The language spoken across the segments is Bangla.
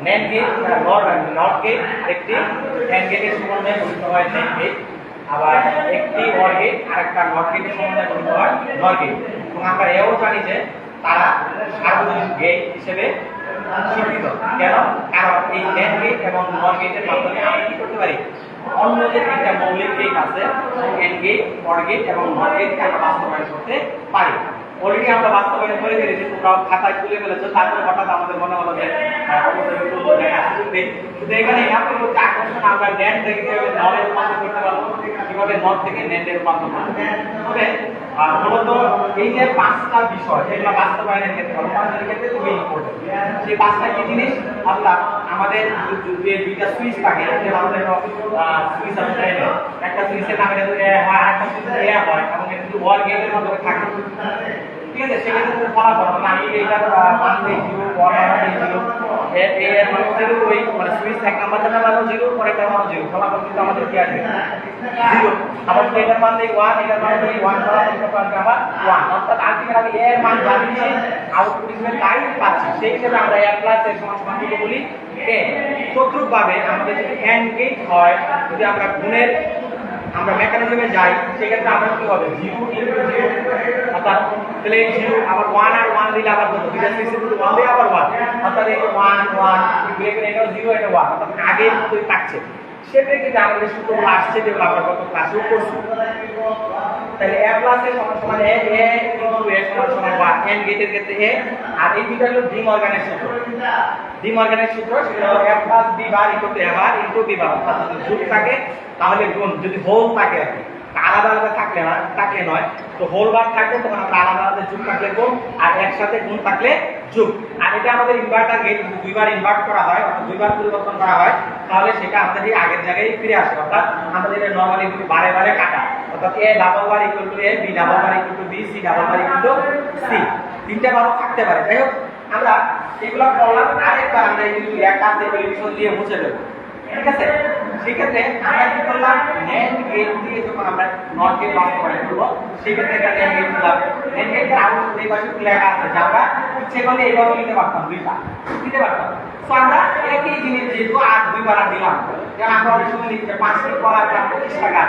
NAND গেট নট গেট একটি NAND গেটের সমন্বয়ে গঠিত হয় NAND গেট, আবার একটি OR গেট আর একটা নট গেটের সমন্বয়ে গঠিত হয় NOR গেট। এবং আমরা এও জানি যে তারা সার্বজনীন গেট হিসেবে স্বীকৃত। কেন? কারণ এই NAND গেট এবং NOR গেটের মাধ্যমে আমরা কি করতে পারি, অন্য যে তিনটা মৌলিক গেট আছে AND গেট, OR গেট এবং NOR গেটকে আমরা বাস্তবায়ন করতে পারি। অলরেডি আমরা বাস্তবায়ন করে ফেলেছি, তোমরা খাতায় তুলে ফেলেছো, তারপরে হঠাৎ আমাদের মনে হলো যে শুধু এখানে একমাত্র হচ্ছে আকর্ষণ, আমরা NAND থেকে কিভাবে NOR এ রূপান্তর করতে পারবো, কিভাবে NOR থেকে NAND এ রূপান্তর করতে পারবো। তবে মূলত এই যে পাঁচটা বিষয় এগুলো বাস্তবায়নের ক্ষেত্রে রূপান্তরের ক্ষেত্রে খুবই ইম্পর্টেন্ট। সেই পাঁচটা কি জিনিস? আমরা আমাদের যে দুইটা সুইচ থাকে, আমাদের সুইচ আছে, একটা সুইচের নামে হয়, একটা সুইচের এ হয় এবং এটা যদি OR গেটের মাধ্যমে থাকে, ঠিক আছে? সেক্ষেত্রে ফলাফল আমি এইটার মান দিই 0, OR মান দিই 0, এর মান 0, ওই মানে সুইচ এক নাম্বারটা মান 0, পরেরটা মান 0, ফলাফল কিন্তু আমাদের কি আসবে 0। আবার এটার মান দিই 1, এটার মান দিই 1, ফলাফল কিন্তু আসবে আবার 1। অর্থাৎ আলটিমেট আমি এর মান জানিছি, আউটপুট হিসেবে তাই পাচ্ছি। সেই হিসেবে আমরা a প্লাস a সমান সমান কত বলি? a। তদ্রূপভাবে আমাদের যদি AND গেট হয়, যদি আমরা গুণের আমরা মেকানিজমে যাই, সেক্ষেত্রে আমরা কি হবে 0 * 0, অর্থাৎ তাহলে 0 আবার 1 আর 1 দিলে আবার কত? দুইটা সুইচে যদি 1 দিই আবার 1, অর্থাৎ এই 1 1 এখানে এটাও 0 এটা 1, অর্থাৎ আগের মতোই থাকছে। সেটা কিন্তু আমাদের সূত্রগুলো আসছে, যেগুলো আমরা গত ক্লাসেও করছি। তাহলে a প্লাস a সমান সমান a ইনটু a সমান সমান 1, AND গেটের ক্ষেত্রে a। আর এই দুইটা হলো ডি মর্গানের সূত্র। ডি মর্গানের সূত্র সেটা হলো a plus b bar equal to a bar into b বার। অর্থাৎ যদি যোগ থাকে তাহলে গুণ, যদি হোল থাকে আর কি, আলাদা আলাদা থাকলে নয়, তো হোল বার থাকলে তখন আমরা আলাদা আলাদা যোগ থাকলে গুণ, আর একসাথে গুণ থাকলে যোগ। আর এটা আমাদের ইনভার্টার গেট দুইবার ইনভার্ট করা হয়, অর্থাৎ দুইবার পরিবর্তন করা হয়, তাহলে সেটা আমাদের এই আগের জায়গায় ফিরে আসে। অর্থাৎ আমাদের এটা নরমালি যদি বারে বারে কাটা, অর্থাৎ a double bar equal to a, b double bar equal to b, c double bar equal to c, তিনটা বারও থাকতে পারে। যাই হোক, আমরা এগুলো করলাম, আরেকবার আমরা এই একটা সলিউশন দিয়ে মুছে দেব, ঠিক আছে? সেক্ষেত্রে আমরা কি করলাম, NAND গেট দিয়ে যখন আমরা NOT গেট বাস্তবায়ন করবো, সেক্ষেত্রে একটা NAND গেট দিলাম। NAND গেটের আউটপুট এই পাশে লেখা আছে যে আমরা ইচ্ছে করলে এইভাবে নিতে পারতাম, দুইটা দিতে পারতাম। তো আমরা একই জিনিস যেহেতু আর দুইবার দিলাম, যেমন আমরা অনেক সময় লিখতে 5টি কলার দাম 25 টাকা,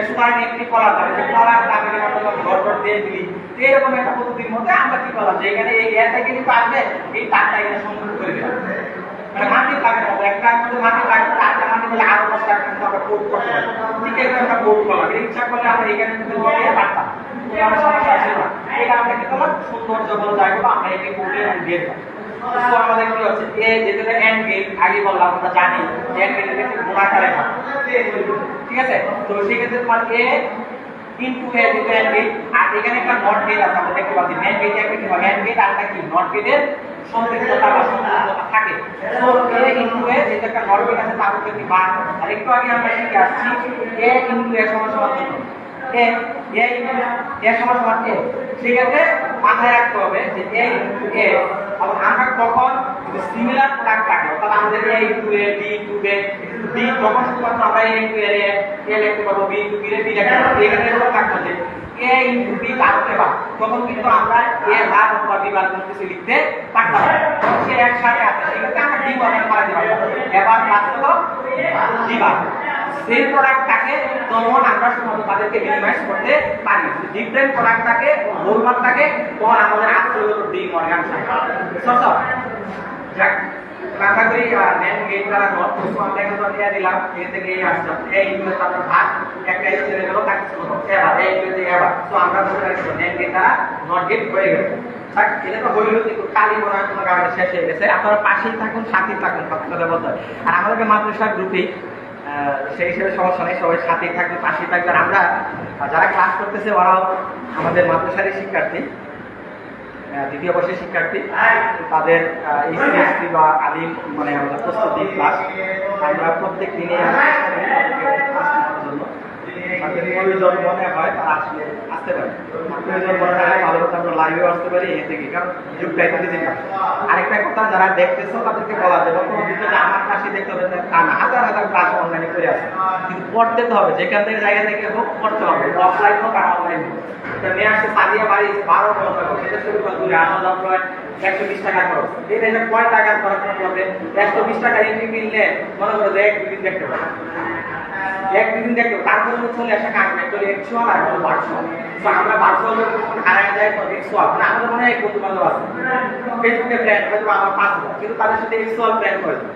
সুতরাং একটি কলার দাম, যে কলার দামে আমরা ঘর দিয়ে দিই, এরকম একটা পদ্ধতির মধ্যে আমরা কি করলাম, যে এখানে এই এর থেকে কিন্তু আসবে, এই তারটা এখানে সংযুক্ত করে দিলাম। মানে মাটি লাগে না, একটা কিন্তু মাটি লাগে, আরেকটা মাটি বলে আরো 10 টাকা কিন্তু আমরা কোড করতে পারি। ঠিক আছে, আমরা কোড করলাম, ইচ্ছা করলে আমরা এখানে কিন্তু দিয়ে পারতাম, কোনো সমস্যা আছে না। এটা আমরা কি করলাম, সৌন্দর্য বলে যাইবো, আমরা এই কোডে দিয়ে দিলাম। তো আমাদের কি হচ্ছে, এ যেটা AND গেট আগে বললাম, আমরা জানি AND গেটের ক্ষেত্রে গুণাকারে হয়, ঠিক আছে? তো সেই ক্ষেত্রে তোমার a ইনটু a যেটা AND গেট, আর এখানে একটা নট গেট আছে, আমরা দেখতে পাচ্ছি NAND গেট একটা কি হয়, AND গেট আর একটা কি নট গেটের সংযুক্ততা বা সংযুক্ততা থাকে। তো a ইনটু a যেটা একটা নট গেট আছে, তার উপরে কি বার, আর একটু আগে আমরা শিখে আসছি a ইনটু a সমান সমান কত, a সমান সমান a। সেক্ষেত্রে মাথায় রাখতে হবে যে a ইনটু a, আমরা কখন যদি সিমিলার প্রোডাক্ট থাকে, অর্থাৎ আমাদের a into a, b into b, b যখন শুধুমাত্র আমরা a ইনটু a লিখতে পারবো, b ইনটু b b লিখতে পারবো, এখানে এরকম থাকতো যে a ইনটু b তারপরে বার, তখন কিন্তু আমরা a বার অথবা b বার কোনো কিছু লিখতে পারতাম না, সে একসাথে আছে। সেক্ষেত্রে আমরা d বার করা যাবে, a বার প্লাস হলো d বার। সেই প্রোডাক্ট থাকে তখন আমরা শুধুমাত্র তাদেরকে মিনিমাইজ করতে পারি। ডিফারেন্ট প্রোডাক্ট থাকে, হোল বার থাকে, তখন আমাদের আসলে হলো ডি মর্গান সব যাক। আমরা করি NAND গেট দ্বারা নট কিছু আমরা এখানে দিয়ে দিলাম, এ থেকে এই আসছে a ইনটু তারপর ভাগ একটা এস চলে গেল, তাকে ছিল এবার a ইনটু এবার। তো আমরা বলে রাখছি NAND গেট দ্বারা নট গেট হয়ে গেল। বাট এটা তো হইলো কিন্তু কালি মনে হয় কোনো কারণে শেষ হয়ে গেছে। আপনারা পাশেই থাকুন, সাথেই থাকুন, কথা বলতে হয়। আর আমাদেরকে মাদ্রাসার গ্রুপেই সেই হিসেবে সমস্যা নেই, সবাই সাথেই থাকবে, পাশেই থাকবে। আর আমরা যারা ক্লাস করতেছে ওরাও আমাদের মাদ্রাসারই শিক্ষার্থী, দ্বিতীয় বর্ষের শিক্ষার্থী, তাদের এইচএসসি বা আলিম মানে আমাদের প্রস্তুতি ক্লাস আমরা প্রত্যেক দিনে ক্লাস নেওয়ার জন্য। প্রয়োজন মনে হয় তারা আসলে আসতে পারে, প্রয়োজন মনে হয় ভালো কথা আমরা লাইভে আসতে পারি এ থেকে, কারণ যুগটা এটা ডিজিটাল। আরেকটা কথা, যারা দেখতেছো তাদেরকে বলা যায় বর্তমান যুগে আমার কাছে দেখতে হবে তা না, হাজার হাজার ক্লাস অনলাইনে করে আছে, কিন্তু পড়তে তো হবে, যেখান থেকে জায়গা থেকে হোক পড়তে হবে, অফলাইন হোক আর অনলাইন হোক। এটা নিয়ে আসছে সাদিয়া বাড়ি 12 বছর, সেটা শুরু করে দূরে আসা যাওয়া প্রায় 120 টাকা খরচ। এটা কয় টাকার খরচ করবে? 120 টাকা এন্ট্রি কিনলে মনে করো যে 1-2 দিন দেখতে পাবে, 1-2 দিন দেখতে তারপরে চলে আসা কাজ অ্যাকচুয়ালি অ্যাকচুয়াল আর ভার্চুয়াল। তো আমরা ভার্চুয়াল হারায় যায় অ্যাকচুয়াল, মানে আমাদের মনে হয় বন্ধু বান্ধব আছে ফেসবুকে ফ্রেন্ড হয়তো আমার 5 কিন্তু তাদের সাথে অ্যাকচুয়াল ফ্রেন্ড হয়েছে,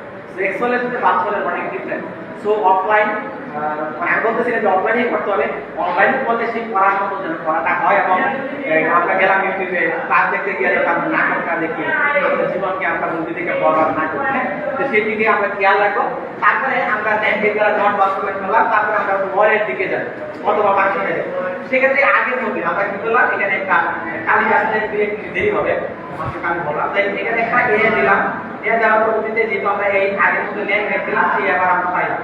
অ্যাকচুয়ালের সাথে ভার্চুয়ালের অনেক ডিফারেন্ট। সো অফলাইন আমি বলতেছিলাম যে অফলাইনেই করতে হবে, অনলাইনে করলে সেই পড়ার মতো যেন পড়াটা হয়। এবং আমরা গেলাম ইউটিউবে ক্লাস দেখতে গিয়ে আমরা নাটকটা দেখি, আমাদের জীবনকে আমরা মুভি থেকে বলার নাটক, হ্যাঁ, তো সেই দিকে আমরা খেয়াল রাখবো। তারপরে আমরা ব্যাংকের দ্বারা নোট বাস্তবায়ন করলাম, তারপরে আমরা ওয়ালের দিকে যাই অথবা মার্কেটে যাই। সেক্ষেত্রে আগের মধ্যে আমরা কি করলাম, এখানে একটা কালি আসতে দেরি হবে, কালি বললাম, তাই এখানে একটা এ দিলাম, এ দেওয়ার পদ্ধতিতে যেহেতু আমরা এই আগের মধ্যে লেন দিলাম, সেই আবার আমরা পাইলাম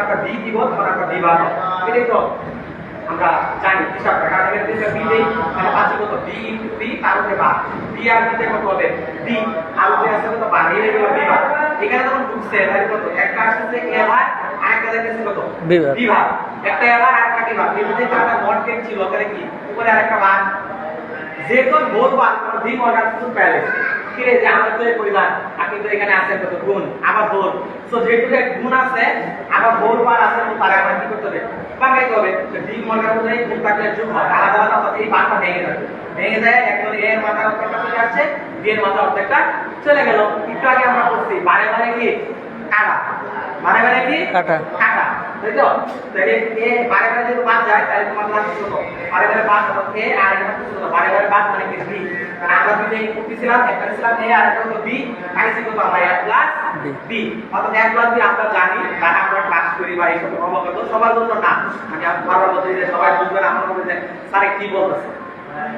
আমরা বি দিব, তখন আমরা বি বার, এটাই তো আমরা জানি হিসাবটা, কারণ এখানে বি দেই মানে পাঁচই কত বি ইনটু বি, তার উপরে বার, বি আর বিতে কত হবে বি, আর উপরে আছে কত বার, এই হলো বি বার। এখানে যখন ঢুকছে তাহলে কত একটা আসছে এ বার, আরেকটা দেখতেছে কত বি বার, একটা এ বার আরেকটা বি বার, এই যে একটা মডকেট ছিল তাহলে কি উপরে আরেকটা বার, যে কোন বোধ বার ডি মডার টু প্যালেস কিরে যে আমরা তো পরিমাণ আপনি তো এখানে আছেন কত গুণ আবার ভোল, সো যেহেতু গুণ আছে আবার ভোল বার আছে, তো তারা আমরা কি করতে হবে ভাঙাইতে হবে। ডি মডার অনুযায়ী গুণ থাকলে যোগ হয়, আলাদা আলাদা অর্থাৎ এই বারটা ভেঙে যাবে, ভেঙে যায় একজন এ এর মাথা অর্ধেকটা চলে আসছে, বি এর মাথা অর্ধেকটা চলে গেল। একটু আগে আমরা বলছি বারে বারে কি কাটা, বারে বারে কি কাটা কাটা, তাই তো? তাহলে এ বারে বারে যদি বাদ যায় তাহলে তোমার লাগবে কত, বারে বারে বাদ এ আর এটা কত, বারে বারে বাদ মানে কি বি, মানে আমরা দুটো ইনপুট দিছিলাম, একটা ছিলাম এ আর একটা হলো বি, পাইছি কত আমরা a প্লাস বি, অর্থাৎ a প্লাস বি আমরা জানি, কারণ আমরা ক্লাস করি বা এইসব অবগত সবার জন্য না, আমি বারবার বলছি যে সবাই বুঝবেন, আমরা বলবো যে স্যার কি বলতেছে,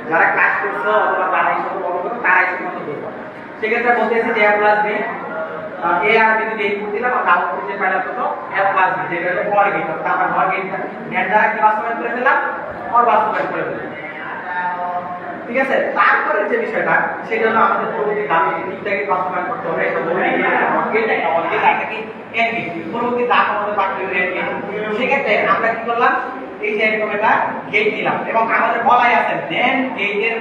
যারা ক্লাস করছে অথবা যারা এইসব অবগত তারা এইসব মতো বুঝবে। সেক্ষেত্রে বলতেছি যে a প্লাস বি, এ আর বি যদি ইনপুট দিলাম আমরা আউটপুট যে পাইলাম কত a প্লাস বি, যেটা হলো হর গেট, তারপর হর গেট এর দ্বারা কি বাস্তবায়ন করে ফেললাম, হর বাস্তবায়ন করে ফেললাম, ঠিক আছে? তারপরে যে বিষয়টা সেটা হলো আমাদের পরবর্তী ধাপ, তিনটাকে বাস্তবায়ন করতে হবে, একটা মৌলিক গেট, একটা হর গেট, একটা কি এন্ড গেট, পরবর্তী ধাপ আমাদের বাকি হলো এন্ড গেট। সেক্ষেত্রে আমরা কি করলাম, এই যে এরকম একটা গেট দিলাম এবং আমাদের বলাই আছে নেন গেটের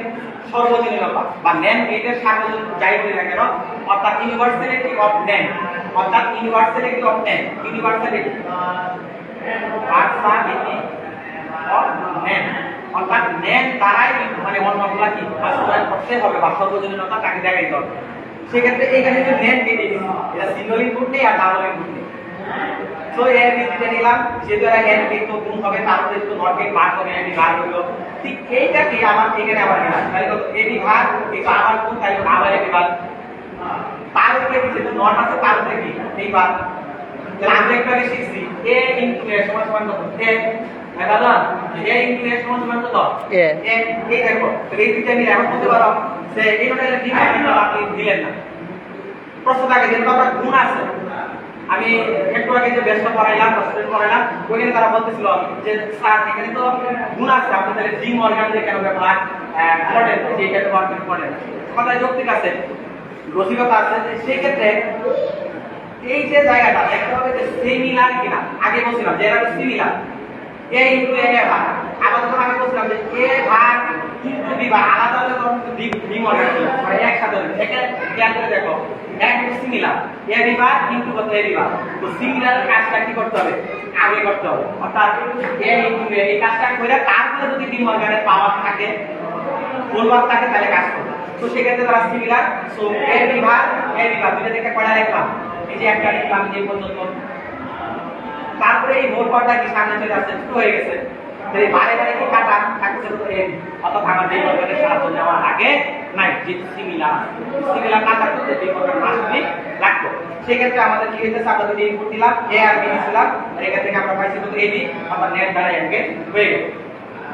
সর্বজনীনতা বা নেন গেটের সার্বজনীন যাই বলি না কেন, অর্থাৎ ইউনিভার্সালিটি অফ নেন, অর্থাৎ ইউনিভার্সালিটি অফ নেন, ইউনিভার্সালিটি ভার্সালিটি অফ নেন, অর্থাৎ নেন দ্বারাই মানে অন্যগুলা কি বাস্তবায়ন করতে হবে বা সর্বজনীনতা তাকে দেখাইতে হবে। সেক্ষেত্রে এইখানে যে নেন গেট এটা সিঙ্গল ইনপুট নেই আর ডাবল ইনপুট নেই, তো এর ভিত্তিতে নিলাম, যেহেতু এরা এন গেট তো গুণ হবে, তারপরে একটু নট গেট বার করে এটি বার হলো, ঠিক এইটাকে আবার এখানে আবার নিলাম, তাহলে কত এটি ভাগ এটা আবার গুণ, তাহলে আবার এটি ভাগ, তার উপরে কি যেহেতু নট আছে তার উপরে কি এই ভাগ, তাহলে আমরা একবারে শিখছি a ইনটু a সমান সমান কত a, দাদা a ইনটু a সমান সমান কত a, এই দেখো তাহলে এই দুইটা মিলে এখন বলতে পারো যে এই নোটের কি মানে আপনি দিলেন না, প্রশ্ন থাকে যে আমরা গুণ আছে, আমি একটু আগে যে বেসটা পড়াইলাম স্টুডেন্ট পড়াইলাম ওইখানে তারা বলতেছিল যে স্যার এখানে তো গুণ আছে, আপনি তাহলে ডি মর্গান যে কেন ব্যবহার করেন যে এটা ব্যবহার করেন, কথায় যৌক্তিক আছে, রসিকতা আছে। সেই ক্ষেত্রে এই যে জায়গাটা দেখতে হবে যে সিমিলার কিনা, আগে বলছিলাম যে এটা সিমিলার a ইনটু a ভাগ, আবার যখন আমি বলছিলাম যে a ভাগ ইনটু b ভাগ আলাদা হলে তখন b মর্গান মানে একসাথে হবে, এখানে খেয়াল করে দেখো একদম সিমিলার a বিভাগ ইনটু কত a বিভাগ, তো সিমিলার কাজটা কি করতে হবে আগে করতে হবে, অর্থাৎ a ইনটু a এই কাজটা করে তারপরে যদি ডি মর্গানের পাওয়ার থাকে ফুলবার থাকে তাহলে কাজ করবে, তো সেক্ষেত্রে তারা সিমিলার। সো a বিভাগ দুইটা থেকে কয়টা লিখলাম, এই যে একটা লিখলাম এই পর্যন্ত, তারপরে এই মোট পাওয়ারটা কি সামনে চলে আসছে দুটো হয়ে গেছে, তাহলে বারে বারে কি কাটা থাকছে তো a, অর্থাৎ আমার ডি মর্গানের সাহায্য নেওয়ার আগে নাই যে সিমিলার না থাকতো যে ডি মর্গান আসলে লাগতো। সেক্ষেত্রে আমাদের কি হয়েছে, আমরা যদি ইনপুট দিলাম a আর b দিলাম, আর এখান থেকে আমরা পাইছি কত ab, অর্থাৎ নেট দ্বারা এন্ড গেট হয়ে গেল,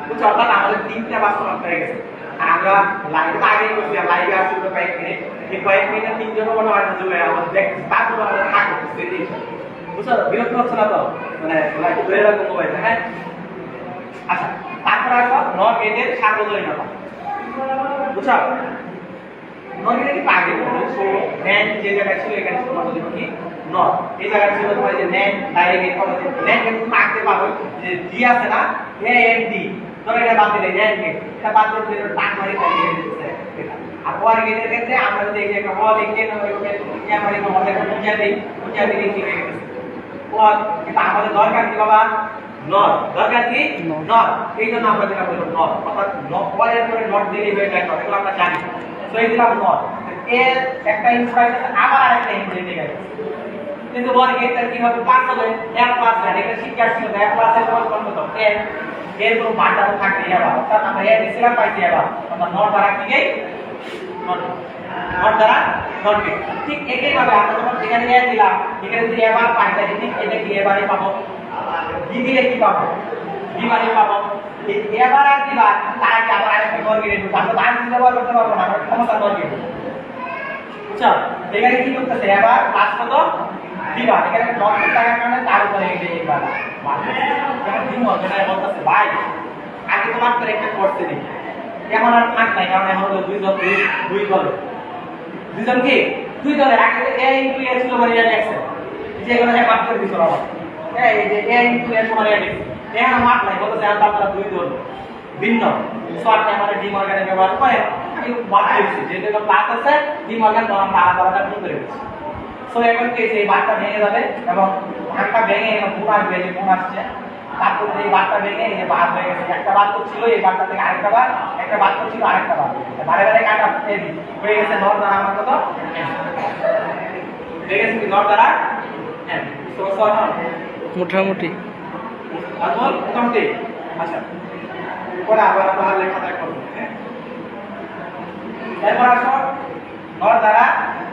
বুঝছো? অর্থাৎ আমাদের তিনটা বাস্তবায়ন হয়ে গেছে। আর আমরা লাইভে তো আগেই করছি, লাইভে আসছি তো কয়েক মিনিট, এই কয়েক মিনিটে তিনজনও মনে হয় না জমে আমাদের দেখ, তারপরে আমাদের থাকবে বুঝছো, বিরক্ত হচ্ছে না তো, মানে ধরে রাখবো মোবাইল, হ্যাঁ আচ্ছা, তারপর আসো নট গেটের সার্বজনীনতা। বুঝছো? নট গেটে কি আগে বলবো, সো ন্যান্ড যে জায়গায় ছিল এখানে শুধুমাত্র দেখো কি নট, এই জায়গায় ছিল তোমার যে ন্যান্ড ডাইরেক্ট কত ন্যান্ড গেট তুমি আঁকতে পারো যে ডি আছে না, এ এন ডি, ধরো এটা বাদ দিলে ন্যান্ড গেট, এটা বাদ দিলে টাক মারি দিয়ে দিচ্ছে। আর ওয়ার গেটের ক্ষেত্রে আমরা যদি এই যে একটা ওয়াল লিখে নেব, এরকম ইয়া মারি তো আমাদের বুঝা দেই কি হয়ে গেছে ওয়াল। কিন্তু আমাদের দরকার কি বাবা, নট। দরকার কি নট, এই জন্য আমরা যেটা বলবো নট, অর্থাৎ ওয়ালের পরে নট দিলেই হয়ে যায়, এগুলো আমরা জানি। তো এই দিলাম নট, এর একটা ইনফ্রাস্ট্রাকচার আবার আরেকটা ইনফ্রাস্ট্রাকচার গেছে। কিন্তু ওয়ার গেটটা কি হবে, পাস হবে এক পাস না, এটা শিক্ষা ছিল এক পাসের পর কত এর এর কোনো বাটা থাকে এবার, অর্থাৎ আমরা এর দিছিলাম পাইছি এবার, আমরা নট দ্বারা কি গেই নট দ্বারা নট গেট। ঠিক একই ভাবে আমরা যখন এখানে এ দিলাম, এখানে যদি এবার পাই তাহলে ঠিক এটা কি এবারে পাবো, বি দিলে কি পাবো, বি মানে পাবো। এবার আর দিবা তার আগে আবার আরেকটা নট গেট ঢুকবে, আমরা ধান দিতে ব্যবহার করতে পারবো না, আমরা ক্ষমতা নট গেট। বুঝছো? এখানে কি করতেছে এবার প্লাস কত দিবা, এখানে নট থাকার কারণে তার উপরে এই এবার এখন কি বলতে না বলতেছে ভাই আগে তোমার তো একটা করতে দিই, এখন আর থাক নাই, কারণ এখন হলো দুই দল, দুইজন কি দুই দলের আগে এ ইনটু এ ছিল মানে এর এক্স, যে এগুলো এক মাপ করে দিছো বাবা, এই যে এ ইনটু এ সমান এর এক্স, এখন মাপ নাই, বলতেছে এখন আপনারা দুই দল ভিন্ন। সো আপনি আমাদের ডি মর্গানে ব্যবহার করেন, আমি বাদ দিয়েছি যেহেতু ক্লাস আছে ডি মর্গান তো আমরা আলাদা আলাদা গুণ করে দিচ্ছি। সো এখন কি এই বারটা ভেঙে যাবে এবং ভাগটা ভেঙে এখানে গুণ আসবে, এই যে গুণ আসছে, তারপর এই বারটা ভেঙে এই যে বার হয়ে গেছে, একটা বার তো ছিল এই বারটা থেকে আরেকটা বার, একটা বার তো ছিল আরেকটা বার, বারে বারে কাটা হয়ে গেছে নট দ্বারা আমার কত হয়ে গেছে কি নট দ্বারা মোটামুটি মোটামুটি। আচ্ছা, পরে আবার আমরা লেখাটা করবো। এরপর আসো নট দ্বারা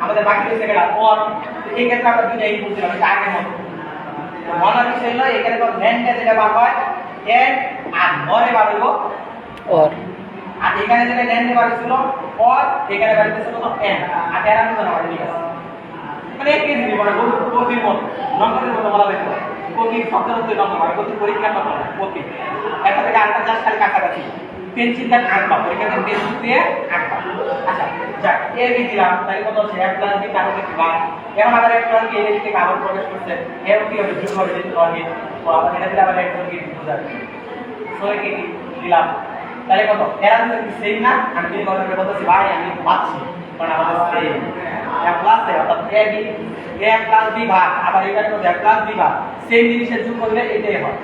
আমাদের বাকি রয়েছে গেল অর, এই ক্ষেত্রে আমরা দুইটা ইনপুট দিলাম, এটা আগের মতো মনে বিষয় হলো এখানে তো ন্যান্ডে যেটা বার হয় এন্ড আর নরে বার হইব অর, আর এখানে যেটা ন্যান্ডে বার ছিল অর, এখানে বার হইছে কত এন্ড, আর এর আমি জানা ঠিক আছে, মানে একই জিনিস মানে কপির মতো নম্বরের মতো বলা হইতো, কপি শব্দের মধ্যে নম্বর মানে কপি পরীক্ষার মতো কপি, একটা থেকে আরেকটা জাস্ট খালি কাছাকাছি পেন্সিল দিয়ে আঁকবা, পরীক্ষাতে পেন্সিল দিয়ে আঁকবা। আচ্ছা যাক এ বি দিলাম, তাহলে কত হচ্ছে এক প্লাস বি কারণ কি বা, এখন আবার এক প্লাস বি এর দিকে আবার প্রবেশ করছে, এর কি হবে যোগ হবে যেহেতু হবে, তো আবার এটা দিলে আবার এক প্লাস বি যোগ যাবে, সো একে কি দিলাম, তাহলে কত এর আনসার কি সেম না, আমি যদি বলতে বলতেছি ভাই আমি পাচ্ছি কারণ আমাদের সেম এক প্লাস এ অর্থাৎ A B A plus B ভাগ আবার এখানে কত এক প্লাস বি ভাগ সেম জিনিসের যোগ করলে এটাই হয়।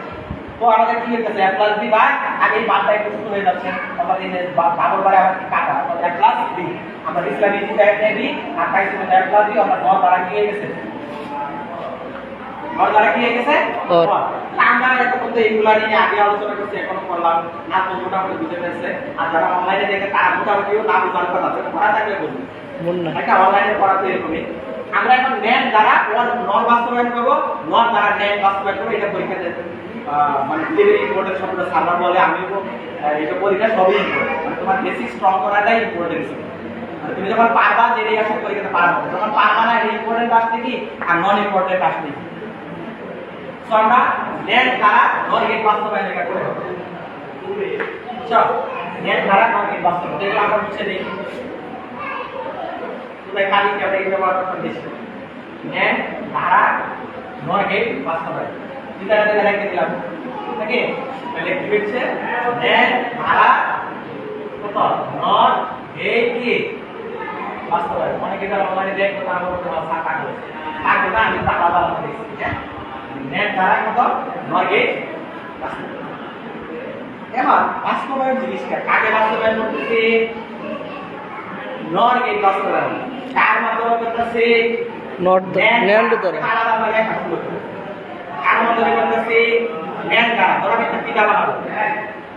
তো আমাদের কি হচ্ছে a প্লাস b ভাগ আর এই বারটা একটু ছোট হয়ে যাচ্ছে, অর্থাৎ এই যে বারবার বারে আবার কাটা, অর্থাৎ a প্লাস b আমরা ইসলামী দিতে a b আর পাইছি কত a প্লাস b, আমরা নর দ্বারা কি হয়ে গেছে, নর দ্বারা কি হয়ে গেছে আমরা একটা করতে এইগুলা নিয়ে আগে আলোচনা করছি, এখনো করলাম না, তো মোটামুটি বুঝে ফেলছে। আর যারা অনলাইনে দেখে তারা মোটামুটিও না বুঝার কথা পড়া থাকলে বলুন, একটা অনলাইনে পড়া তো এরকমই। আমরা এখন ন্যান দ্বারা নর বাস্তবায়ন করবো, নর দ্বারা ন্যান বাস্তবায়ন করবো, এটা পরীক্ষাতে মানে যেটা ইম্পর্টেন্ট শব্দ সার্ভার বলে, আমি এটা পরীক্ষা সবই ইম্পর্টেন্ট, মানে তোমার বেসিক স্ট্রং করাটাই ইম্পর্টেন্ট ছিল, মানে তুমি যখন পারবা যে এই আসলে পরীক্ষাতে পারবো, যখন পারবা না এই ইম্পর্টেন্ট আসছে কি আর নন ইম্পর্টেন্ট আসছে কি। সো আমরা ন্যান দ্বারা নর গেট বাস্তবায়ন লেখা করে দেবো, চল ন্যান দ্বারা নর গেট বাস্তবায়ন দেখো আমরা মুছে দিই, তোমরা খালি কেটে ব্যবহার করতে বেশি ন্যান দ্বারা নর গেট বাস্তবায়ন ইতারাতে লেখা দিলাম, ওকে তাহলে কি হচ্ছে ন্যান দ্বারা কত নর গেট কি বাস্তবায়ন, অনেকে যারা অনলাইনে দেখো তারা বলতে পারো সাকা করে থাকে না, আমি তারা আলাদা দেখছি, হ্যাঁ ন্যান দ্বারা কত নর গেট বাস্তবায়ন। এবার বাস্তবায়ন জিনিসটা কাকে বাস্তবায়ন করতেছে, নর গেট বাস্তবায়ন কার মাধ্যমে করতেছে, নট ন্যান্ড দ্বারা আলাদা আলাদা লেখা শুরু করতে কার মাধ্যমে করতেছে, ন্যান দ্বারা। ধরো আমি একটা পিঠা বানাবো,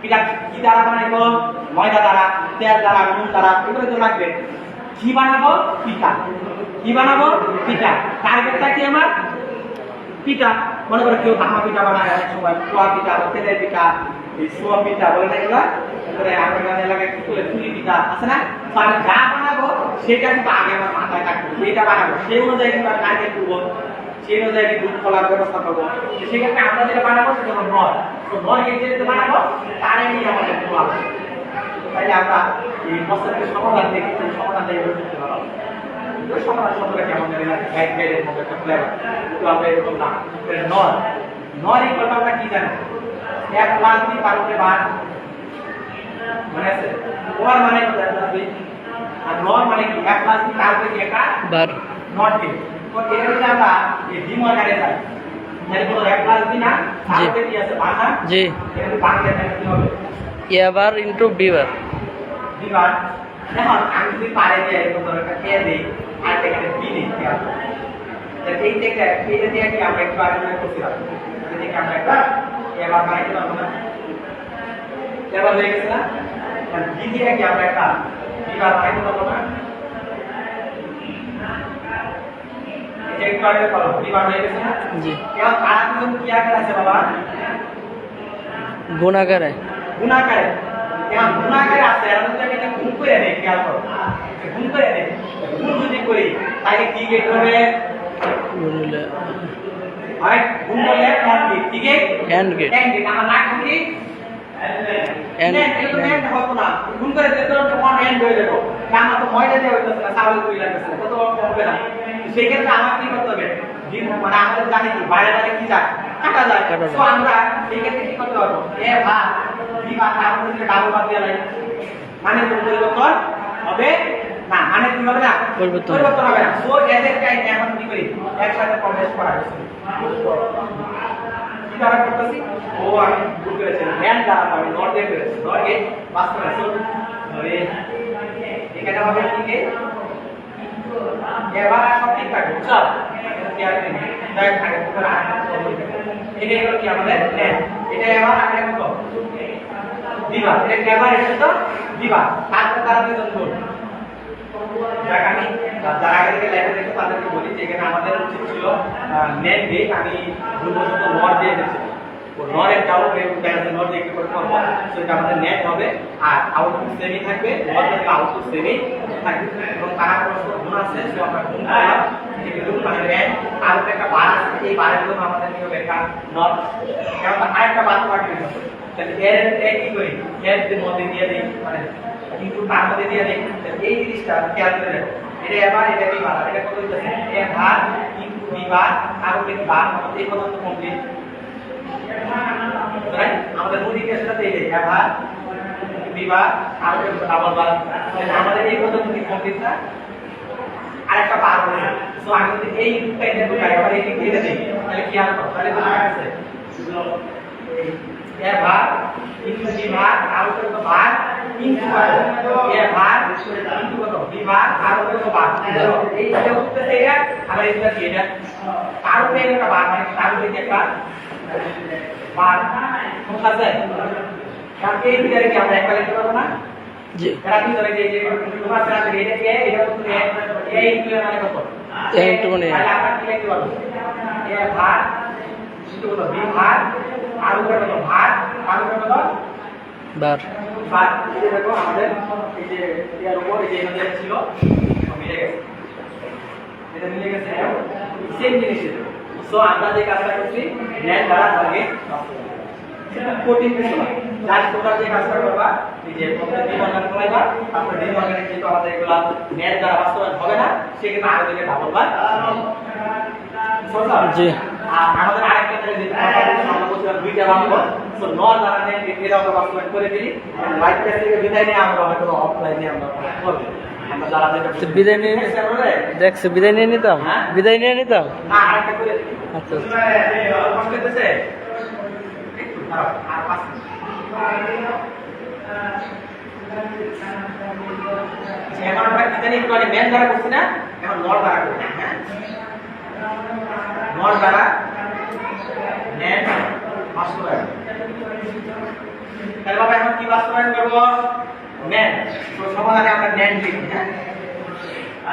পিঠা কি দ্বারা বানাইবো, ময়দা দ্বারা, তেল দ্বারা, নুন দ্বারা, এগুলো তো লাগবে। কি বানাবো, পিঠা, কি বানাবো পিঠা, টার্গেটটা কি আমার পিঠা। মনে করো কেউ তামা পিঠা বানায়, অনেক সময় পোয়া পিঠা, তেলের পিঠা, এই সোয়া পিঠা বলে না এগুলা, তারপরে আমাদের এলাকায় কি বলে তুলি পিঠা আছে না, তো আমি যা বানাবো সেটা কিন্তু আগে আমার মাথায় থাকবে, যেটা বানাবো সেই অনুযায়ী কিন্তু আমি টার্গেট করবো। সেই অনুযায়ী আমি দুধ ফলার ব্যবস্থা করবো। তো সেক্ষেত্রে আমরা যেটা বানাবো সেটা হলো নর। তো নর একে যেটা বানাবো তারে নিয়ে আমাদের একটু আলোচনা। তাইলে আমরা এই প্রশ্নের সমাধান দেখি, সমাধানটা এভাবে করতে পারবো। তো সমাধান শব্দটা কেমন জানি না, গাইডের মধ্যে একটা ফ্লেভার, তো আমরা এরকম না। নর নর এই কথা আমরা কি জানি? এক প্লাস বি তার উপরে বার, মনে আছে? ওর মানে কোথায় থাকবে? আর নর মানে কি? এক প্লাস বি তার উপরে কি একটা বার নট কে। তো এটা যদি আমরা এই ডিমর্গানে যাই, তাহলে কোনো এক প্লাস বি না, তার জি। উপরে কি আছে? বার না? জি এটা বাংলা তাহলে কি হবে? A bar into B bar. B bar. এখন আমি যদি পারে দিয়ে এরকম ধরো একটা এ দিই আর এখানে বি দিই, কি আছে? তাহলে এই থেকে এটা দিয়ে কি আমরা একটু আগে করছিলাম, এটা থেকে আমরা একটা এবার বানাইতে পারবো না? এবার হয়ে গেছে না? আর বি দিয়ে কি আমরা একটা বিবার বানাইতে পারবো না? এটা একটু আগে করো, বিবার হয়ে গেছে না? জি এবার তারা কিন্তু কি আকার আছে বাবা? গুণাকারে। গুণাকারে। এখন গুণাকারে আছে, এর মধ্যে আমি গুণ করে নেই, খেয়াল করো। গুণ করে নেই, গুণ যদি করি তাহলে কি গেট হবে? গুণলে হয় গুণ করলে নট গেট, কি gate? And gate. And gate. আমার না কি এন্ড এন্ড এন্ড হতো না, গুণ করে দিতে তো ওয়ান এন্ড হয়ে যাবে। আমার তো ময়দা দিয়ে হইতো না, চাউল কই লাগতেছে, কত হবে না। সেই ক্ষেত্রে আমার কি করতে হবে? মানে আমাদের জানি কি বাইরে বাইরে কি যায়, কাটা যায়। কাটা যায়। তো আমরা সেই ক্ষেত্রে কি করতে পারবো? এ ভাগ বি ভাগ তার মধ্যে ডাবল ভাগ দিয়ে লাগে, মানে পরিবর্তন হবে না, মানে কি হবে না? পরিবর্তন হবে না। সো এদের টাইম এখন কি করি? একসাথে কমপ্লেক্স করা হয়েছে। কি দ্বারা করতেছি? ও আমি ভুল করেছি, ম্যান দ্বারা আমি নট দিয়ে করেছি, নট এ বাস্তবে সো এখানে হবে কি কে? এবার সব ঠিক থাকবে, বুঝছো? খেয়াল করে নিন, তাই থাকে পুরো এটা হলো কি আমাদের ন্যান। এটা এবার আগে কত? বিভাগ। এটা এবার এটা তো বিভাগ, তারপর তারা দুজন গুণ। যাক আমি যারা আগে থেকে লেখা দেখে তাদেরকে বলি যে এখানে আমাদের উচিত ছিল ন্যান দিয়ে, আমি ভুলবশত নট দিয়ে দিয়েছি। নট একটা নট দিয়ে একটু করতে হবে, সেটা আমাদের নেট হবে আর আউটপুট সেমি থাকবে, নট থেকে আউটপুট সেমি থাকবে এবং তারা প্রশ্ন গুণ আছে, সে আমরা গুণ করলাম, এগুলো মানে নেট আর একটা বার আছে, এই বারের জন্য আমাদের কি হবে? একটা নট, কারণ আরেকটা বার থাকবে। তাহলে এর কি করি? এর মধ্যে দিয়ে দিই, মানে কিন্তু তার মধ্যে দিয়ে দিই। এই জিনিসটা খেয়াল করে রাখো, এটা এবার এটা বি বার, এটা কত হইতেছে? এ ভাগ ইনটু বি বার আর ওই বার, আমাদের এই পর্যন্ত কমপ্লিট। রাইট? আমাদের মূল কেসটাতে এই যে ভাগ বি বার আর ওই ডাবল বার, আমাদের এই পর্যন্ত কি কমপ্লিট না? আরেকটা বার হবে। সো আমি যদি এই রূপটা এটা ঢুকাই আবার এই দিক দিয়ে দিই, তাহলে কি হবে? তাহলে বোঝা গেছে এ ভাগ ইনটু বি ভাগ আর ওই ভাগ ইনটু এ ভাগ ইনটু কত? বি ভাগ আর ওই ভাগ। এই যে উত্তরটা এটা আবার এটা কি? এটা তার উপরে একটা ভাগ, মানে তার উপরে একটা বার ঠিক আছে? কারণ এই ভিতরে কি আমরা একটা লিখতে পারবো না? জি এরা কি ধরে যে তোমার সাথে এটা কে এটা কত এ ইনটু মানে কত? এ ইনটু মানে তাহলে আমরা কি লিখতে পারবো? এ ভাগ ইনটু কত? বি ভাগ আর উপরে কত? ভাগ আর উপরে কত? বার বার। এই দেখো আমাদের এই যে এর উপর এই যে আমাদের ছিল মিলে গেছে, এটা মিলে গেছে, সেম জিনিস। সো আমরা যে কাজটা করছি নেট দ্বারা টার্গেট কঠিন কিছু না, জাস্ট তোমরা যে কাজটা করবা এই যে প্রথমে ডিমর্গান করাইবা, তারপর ডিমর্গানে যেহেতু আমাদের এগুলা নেট দ্বারা বাস্তবায়ন হবে না, সেক্ষেত্রে আরো দিকে ডাবল বার। জি আর আমাদের আরেকটা যেটা আমরা বলছিলাম দুইটা বানাবো, সো নট দ্বারা নেট এটা আমরা বাস্তবায়ন করে দিই। লাইট টেস্ট থেকে বিদায় নিয়ে আমরা হয়তো অফলাইনে আমরা করব। আমরা যারা যেটা তো বিদায় নিয়ে দেখছো, বিদায় নিয়ে নিতাম, বিদায় নিয়ে নিতাম। না আরেকটা করে দিই। আচ্ছা কষ্ট হইতেছে আর পাঁচ এখন আমরা কি জানি একটু আগে ম্যান দ্বারা করছি না, এখন নট দ্বারা করছি। হ্যাঁ, নট দ্বারা ম্যান বাস্তবায়ন। তাহলে বাবা এখন কি বাস্তবায়ন করবো? ম্যান। তো সমাধানে আমরা ম্যান লিখি। হ্যাঁ,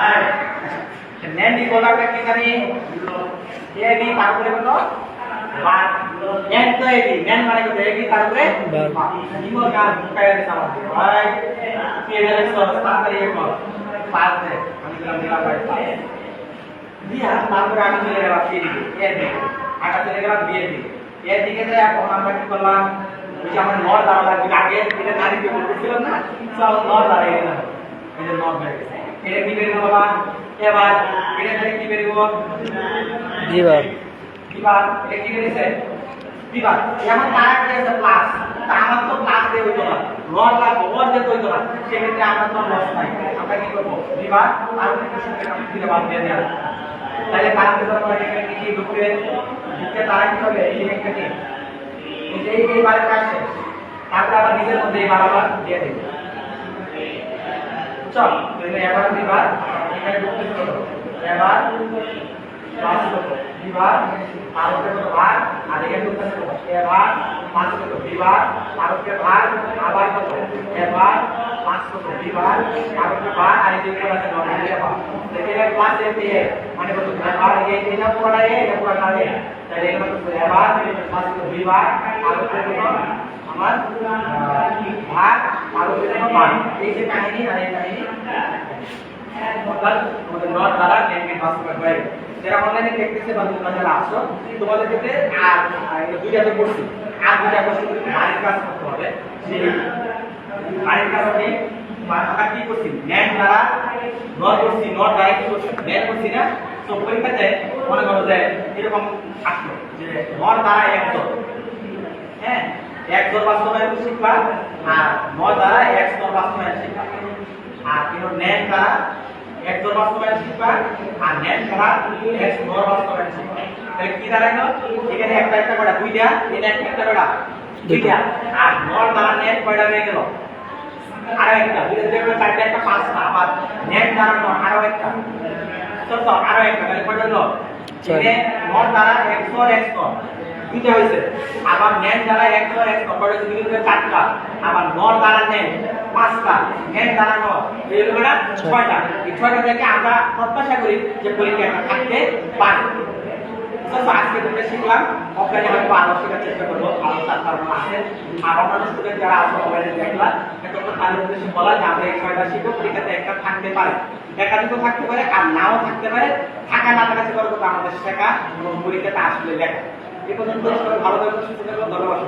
আর ম্যান লিখবো আমরা কি জানি? এ বি তারপরে কত? বার। ম্যান তো এ বি, ম্যান মানে কত? এ বি তারপরে বার। নিমো কাজ কাইয়া দিতে হবে। ভাই কি এর সব তাড়াতাড়ি কর। পাঁচ দে। আমি দিলাম ভাই 5। দিয়া তারপরে আমি চলে গেলাম এর দিকে এর দিকে আটা চলে গেলাম বিয়ের দিকে এর দিকে যাই এখন আমরা কি করলাম ওই যে আমার নর দ্বারা লাগবে আগে এটা নারীকে বলতেছিলাম না সব নর দ্বারা গেলাম এই যে নর হয়ে গেছে এটা কি বেরিয়ে বাবা এবার এটা থেকে কি বেরিয়ে বিভাগ বিভাগ এটা কি বেরিয়েছে বিভাগ এখন তারা কি আছে প্লাস তা আমার তো প্লাস দিয়ে হইতো না নর লাগবে ওর দিয়ে হইতো না সেক্ষেত্রে আমরা তো লস নাই আমরা কি করবো বিভাগ আর কিছু সঙ্গে আমি দিলে বাদ দিয়ে দেওয়া তাহলে কারণ আমরা এখানে কি ঢুকবে ঢুকতে তারা কি হবে এই একটা কি এই বারে কাজ শেষ তারপরে আবার নিজের মধ্যে এই বারবার দিয়ে দেব চল তাহলে এবার বিভাগ এখানে ঢুকতে শুরু করো এবার পাঁচ করো বিভাগ তারপরে করো ভাগ আর এখানে ঢুকতে শুরু করো এবার পাঁচ করো বিভাগ তারপরে ভাগ আবার করো এবার পাঁচ করো বিভাগ তারপরে ভাগ আর এই যে উপরে আছে নয় এবার দেখে ক্লাস এ মানে কত এবার এটা পুরোটা এটা পুরোটা তাহলে এখানে তো এবার পাঁচ করো বিভাগ তারপরে করো আমার ভাগ তারপরে করো ভাগ এই যে কাহিনী আর এই কাহিনী অর্থাৎ আমাদের নট দ্বারা নেমকে বাস্তবায়ন হয়ে গেল যারা অনলাইনে দেখতেছে বা তোমরা যারা আছো তোমাদের ক্ষেত্রে আর দুইটা তো করছি আর দুইটা করছি বাড়ির কাজ করতে হবে সেই বাড়ির কাজ কি আমরা কি করছি নেট দ্বারা নট করছি নট দ্বারা কি করছি নেট করছি না তো পরীক্ষাতে মনে করো যে এরকম আসলো যে নট দ্বারা একদম হ্যাঁ একদম বাস্তবায়ন শিখবা আর নট দ্বারা একদম বাস্তবায়ন শিখবা আর কিন্তু নেট দ্বারা একদম বাস্তবায়ন শিখবা আর নেট দ্বারা এক্স নর বাস্তবায়ন শিখবা তাহলে কি দাঁড়াইলো এখানে একটা একটা করে দুইটা এই নেট একটা করে দুইটা আর নর দ্বারা নেট কয়টা হয়ে গেল আরো একটা দুইটা দুইটা চারটা একটা পাঁচটা আবার নেট দ্বারা নর আরো একটা তো আরো একটা তাহলে কয়টা হলো এখানে নর দ্বারা এক্স নর এক্স নর দুইটা হইছে আবার নেট দ্বারা এক্স নর এক্স নর কয়টা দুই দুই চারটা আবার নর দ্বারা নেট পাঁচটা নেট দ্বারা নর এই হলো না ছয়টা এই ছয়টা থেকে আমরা প্রত্যাশা করি যে পরীক্ষাটা থাকতে পারে তো আজকে আমরা শিখলাম অফলাইনে হয়তো আরো শেখার চেষ্টা করবো আরো তার আছে আর অন্যান্য স্টুডেন্ট যারা আছে অনলাইনে দেখলাম তখন তাদের উদ্দেশ্যে বলা যে আমরা এই ছয়টা শিখবো পরীক্ষাতে একটা থাকতে পারে একাধিকও থাকতে পারে আর নাও থাকতে পারে থাকা না থাকা করবো আমাদের শেখা এবং পরীক্ষাতে আসলে লেখা এই পর্যন্ত সবাই ভালো থাকবে সুস্থ থাকবে ধন্যবাদ।